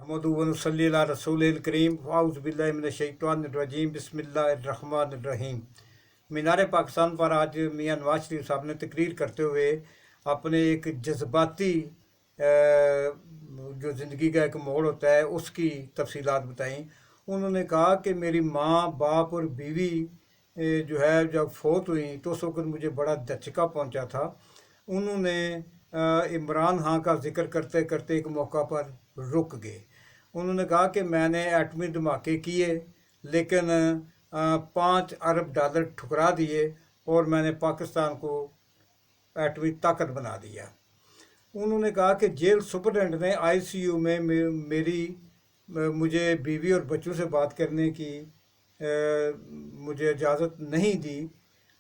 अहमदु व नसल्ली अला रसूलिल करीम औज़ु बिल्लाहि मिनश शैतानिर रजीम बिस्मिल्लाहिर रहमानिर रहीम। मीनार पाकिस्तान पर आज मियां नवाज शरीफ साहब ने तकरीर करते हुए अपने एक जज्बाती जो ज़िंदगी का एक मोड़ होता है उसकी तफसीलात बताई। उन्होंने कहा कि मेरी माँ बाप और बीवी जो है जब फौत हुई तो उस वक्त मुझे बड़ा धचका पहुंचा था। उन्होंने इमरान खान का जिक्र करते करते एक मौका पर रुक गए। उन्होंने कहा कि मैंने एटमी धमाके किए लेकिन 5 अरब डॉलर ठुकरा दिए और मैंने पाकिस्तान को एटमी ताकत बना दिया। उन्होंने कहा कि जेल सुपरडेंट ने आईसीयू में मुझे बीवी और बच्चों से बात करने की मुझे इजाज़त नहीं दी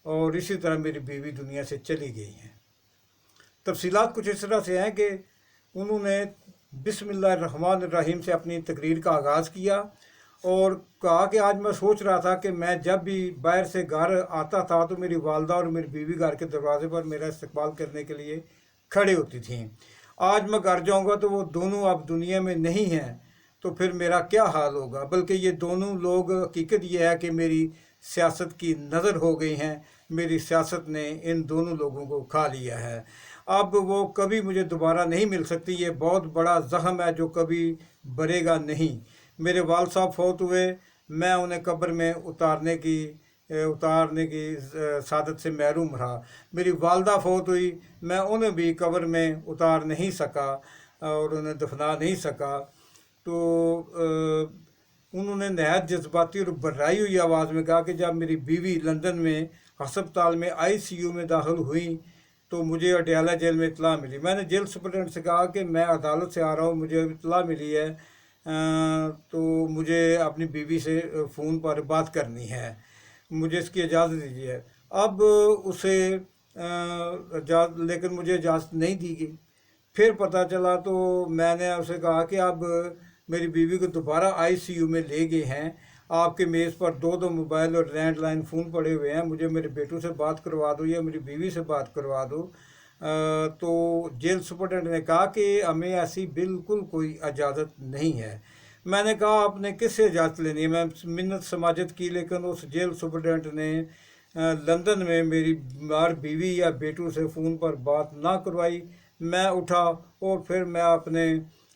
और इसी तरह मेरी बीवी दुनिया से चली गई हैं। तफसीलात कुछ इस तरह से हैं कि उन्होंने बिस्मिल्लाहिर्रहमानिर्रहीम से अपनी तकरीर का आगाज़ किया और कहा कि आज मैं सोच रहा था कि मैं जब भी बाहर से घर आता था तो मेरी वालदा और मेरी बीवी घर के दरवाजे पर मेरा इस्तकबाल करने के लिए खड़ी होती थीं। आज मैं घर जाऊंगा तो वो दोनों अब दुनिया में नहीं हैं तो फिर मेरा क्या हाल होगा। बल्कि ये दोनों लोग, हकीकत ये है कि मेरी सियासत की नज़र हो गई हैं, मेरी सियासत ने इन दोनों लोगों को खा लिया है। अब वो कभी मुझे दोबारा नहीं मिल सकती। ये बहुत बड़ा ज़ख्म है जो कभी भरेगा नहीं। मेरे वाल साहब फौत हुए, मैं उन्हें कब्र में उतारने की सादत से महरूम रहा। मेरी वालदा फौत हुई, मैं उन्हें भी कब्र में उतार नहीं सका और उन्हें दफना नहीं सका। तो उन्होंने नहायत जज्बाती और बर्राई हुई आवाज़ में कहा कि जब मेरी बीवी लंदन में अस्पताल में आईसीयू में दाखिल हुई तो मुझे अडयाला जेल में इतला मिली। मैंने जेल सुपरडेंट से कहा कि मैं अदालत से आ रहा हूँ, मुझे इतला मिली है तो मुझे अपनी बीवी से फ़ोन पर बात करनी है, मुझे इसकी इजाज़त दीजिए। अब उसे लेकिन मुझे इजाज़त नहीं दी गई। फिर पता चला तो मैंने उसे कहा कि अब मेरी बीवी को दोबारा आईसीयू में ले गए हैं, आपके मेज़ पर दो मोबाइल और लैंडलाइन फ़ोन पड़े हुए हैं, मुझे मेरे बेटों से बात करवा दो या मेरी बीवी से बात करवा दो। तो जेल सुपरडेंट ने कहा कि हमें ऐसी बिल्कुल कोई इजाज़त नहीं है। मैंने कहा आपने किससे इजाज़त लेनी है। मैं मिन्नत समाजत की लेकिन उस जेल सुपरडेंट ने लंदन में मेरी बीमार बीवी या बेटों से फ़ोन पर बात ना करवाई। मैं उठा और फिर मैं अपने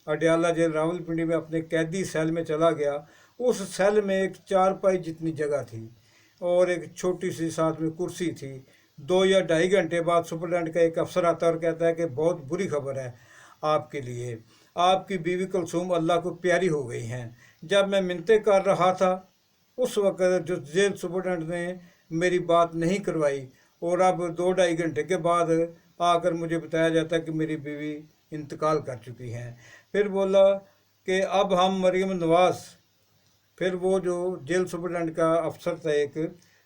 अडयाला जेल रावलपिंडी में अपने कैदी सेल में चला गया। उस सेल में एक चारपाई जितनी जगह थी और एक छोटी सी साथ में कुर्सी थी। 2 या 2.5 घंटे बाद सुपरडेंट का एक अफसर आता है और कहता है कि बहुत बुरी खबर है आपके लिए, आपकी बीवी कुलसूम अल्लाह को प्यारी हो गई हैं। जब मैं मिन्नतें कर रहा था उस वक़्त जो जेल सुपरडेंट ने मेरी बात नहीं करवाई और अब 2-2.5 घंटे के बाद आकर मुझे बताया जाता है कि मेरी बीवी इंतकाल कर चुकी हैं। फिर बोला कि अब हम मरीम नवाज़, फिर वो जो जेल सुपरडेंट का अफसर था एक,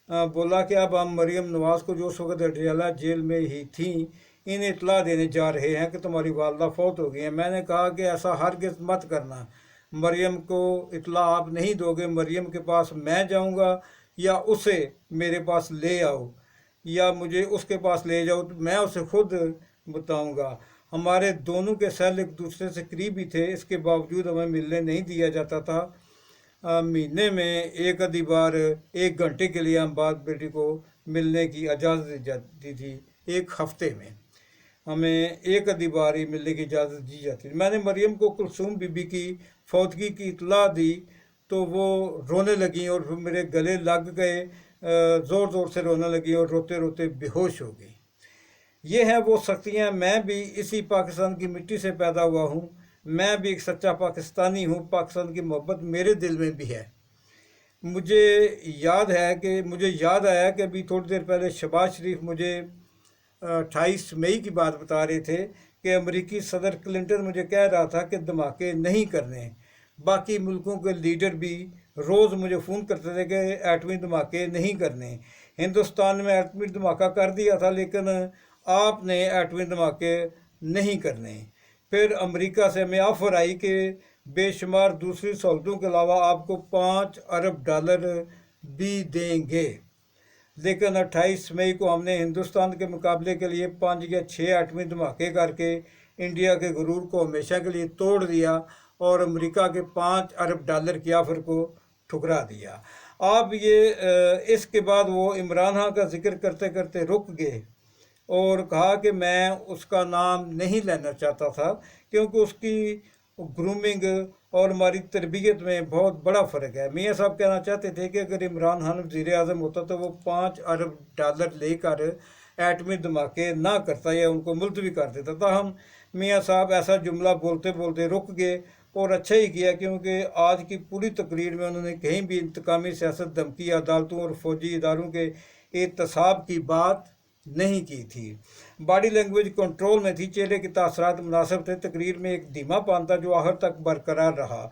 बोला कि अब हम मरीम नवाज़ को जो उस वक्त अडयाला जेल में ही थी इन्हें इतला देने जा रहे हैं कि तुम्हारी वालदा फौत हो गई है। मैंने कहा कि ऐसा हरगिज़ मत करना, मरियम को इतला आप नहीं दोगे, मरियम के पास मैं जाऊंगा या उसे मेरे पास ले आओ या मुझे उसके पास ले जाओ तो मैं उसे खुद बताऊंगा। हमारे दोनों के सेल एक दूसरे से करीबी थे, इसके बावजूद हमें मिलने नहीं दिया जाता था। महीने में एक आधी बार 1 घंटे के लिए हम बाप बेटी को मिलने की इजाज़त दी जाती थी। एक हफ्ते में हमें एक आधी बार ही मिलने की इजाज़त दी जाती थी। मैंने मरियम को कुलसूम बीबी की फौतगी की इतला दी तो वो रोने लगी और मेरे गले लग गए, ज़ोर ज़ोर से रोने लगी और रोते रोते बेहोश हो गई। ये हैं वो सख्तियाँ। मैं भी इसी पाकिस्तान की मिट्टी से पैदा हुआ हूँ, मैं भी एक सच्चा पाकिस्तानी हूँ, पाकिस्तान की मोहब्बत मेरे दिल में भी है। मुझे याद आया कि अभी थोड़ी देर पहले शहबाज शरीफ मुझे 28 मई की बात बता रहे थे कि अमेरिकी सदर क्लिंटन मुझे कह रहा था कि धमाके नहीं करने। बाकी मुल्कों के लीडर भी रोज़ मुझे फ़ोन करते थे कि एटमी धमाके नहीं करने। हिंदुस्तान में एटमी धमाका कर दिया था लेकिन आपने एटमी धमाके नहीं करने। फिर अमेरिका से हमें ऑफ़र आई कि बेशुमार दूसरी सहूलतों के अलावा आपको 5 अरब डॉलर भी देंगे। लेकिन 28 मई को हमने हिंदुस्तान के मुकाबले के लिए 5 या 6 एटमी धमाके करके इंडिया के गुरूर को हमेशा के लिए तोड़ दिया اور امریکہ کے 5 ارب ڈالر کی آفر کو ٹھکرا دیا۔ آپ یہ اس کے بعد وہ عمران خان کا ذکر کرتے کرتے رک گئے اور کہا کہ میں اس کا نام نہیں لینا چاہتا تھا کیونکہ اس کی گرومنگ اور ہماری تربیت میں بہت بڑا فرق ہے۔ میاں صاحب کہنا چاہتے تھے کہ اگر عمران خان وزیر اعظم ہوتا تو وہ 5 ارب ڈالر لے کر ایٹمی دھماکے نہ کرتا یا ان کو ملتوی کر دیتا۔ تاہم میاں صاحب ایسا جملہ بولتے بولتے رک گئے، اور اچھا ہی کیا کیونکہ آج کی پوری تقریر میں انہوں نے کہیں بھی انتقامی سیاست، دھمکی، عدالتوں اور فوجی اداروں کے احتساب کی بات نہیں کی تھی۔ باڈی لینگویج کنٹرول میں تھی، چہرے کے تاثرات مناسب تھے، تقریر میں ایک دھیما پان تھا جو آخر تک برقرار رہا۔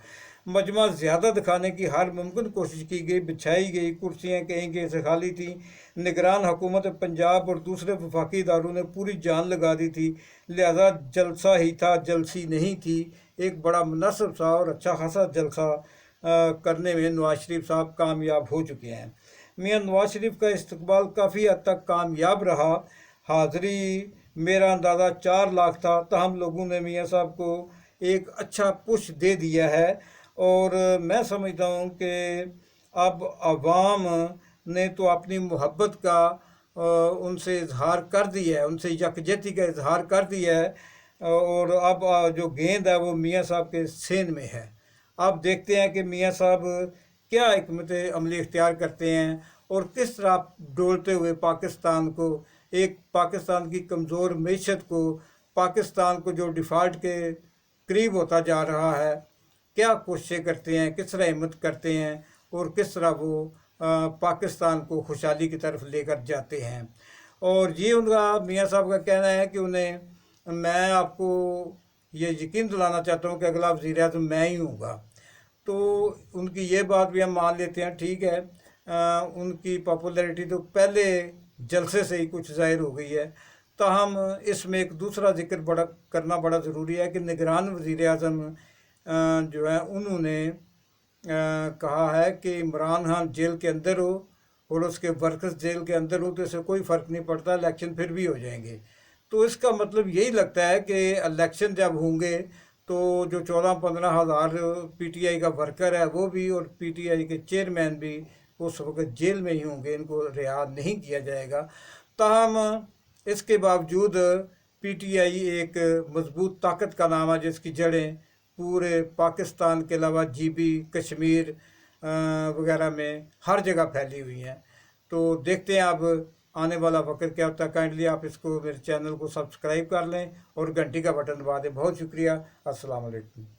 مجمع زیادہ دکھانے کی ہر ممکن کوشش کی گئی، بچھائی گئی کرسیاں کہیں کہیں سے خالی تھیں۔ نگران حکومت پنجاب اور دوسرے وفاقی اداروں نے پوری جان لگا دی تھی، لہذا جلسہ ہی تھا، جلسی نہیں تھی۔ ایک بڑا مناسب سا اور اچھا خاصا جلسہ کرنے میں نواز شریف صاحب کامیاب ہو چکے ہیں۔ میاں نواز شریف کا استقبال کافی حد تک کامیاب رہا۔ حاضری میرا اندازہ 4 لاکھ تھا، تاہم لوگوں نے میاں صاحب کو ایک اچھا پش دے دیا ہے، اور میں سمجھتا ہوں کہ اب عوام نے تو اپنی محبت کا ان سے اظہار کر دیا ہے، ان سے یکجہتی کا اظہار کر دیا ہے، اور اب جو گیند ہے وہ میاں صاحب کے سین میں ہے۔ اب دیکھتے ہیں کہ میاں صاحب کیا حکمت عملی اختیار کرتے ہیں اور کس طرح ڈولتے ہوئے پاکستان کو، ایک پاکستان کی کمزور معیشت کو، پاکستان کو جو ڈیفالٹ کے قریب ہوتا جا رہا ہے، کیا کوششیں کرتے ہیں، کس طرح ہمت کرتے ہیں اور کس طرح وہ پاکستان کو خوشحالی کی طرف لے کر جاتے ہیں۔ اور یہ ان کا میاں صاحب کا کہنا ہے کہ میں آپ کو یہ یقین دلانا چاہتا ہوں کہ اگلا وزیر اعظم میں ہی ہوں گا۔ تو ان کی یہ بات بھی ہم مان لیتے ہیں، ٹھیک ہے، ان کی پاپولیرٹی تو پہلے جلسے سے ہی کچھ ظاہر ہو گئی ہے۔ تاہم اس میں ایک دوسرا ذکر کرنا بڑا ضروری ہے کہ نگران وزیر اعظم جو ہے انہوں نے کہا ہے کہ عمران خان جیل کے اندر ہو اور اس کے ورکرز جیل کے اندر ہو تو اس سے کوئی فرق نہیں پڑتا، الیکشن پھر بھی ہو جائیں گے۔ تو اس کا مطلب یہی لگتا ہے کہ الیکشن جب ہوں گے تو جو 14-15 ہزار پی ٹی آئی کا ورکر ہے وہ بھی، اور پی ٹی آئی کے چیئرمین بھی اس وقت جیل میں ہی ہوں گے، ان کو رہا نہیں کیا جائے گا۔ تاہم اس کے باوجود پی ٹی آئی ایک مضبوط طاقت کا نام ہے جس کی جڑیں پورے پاکستان کے علاوہ جی بی، کشمیر وغیرہ میں ہر جگہ پھیلی ہوئی ہیں۔ تو دیکھتے ہیں اب آنے والا وقت کیا ہوتا ہے۔ کائنڈلی آپ اس کو، میرے چینل کو سبسکرائب کر لیں اور گھنٹی کا بٹن دبا دیں۔ بہت شکریہ، السلام علیکم۔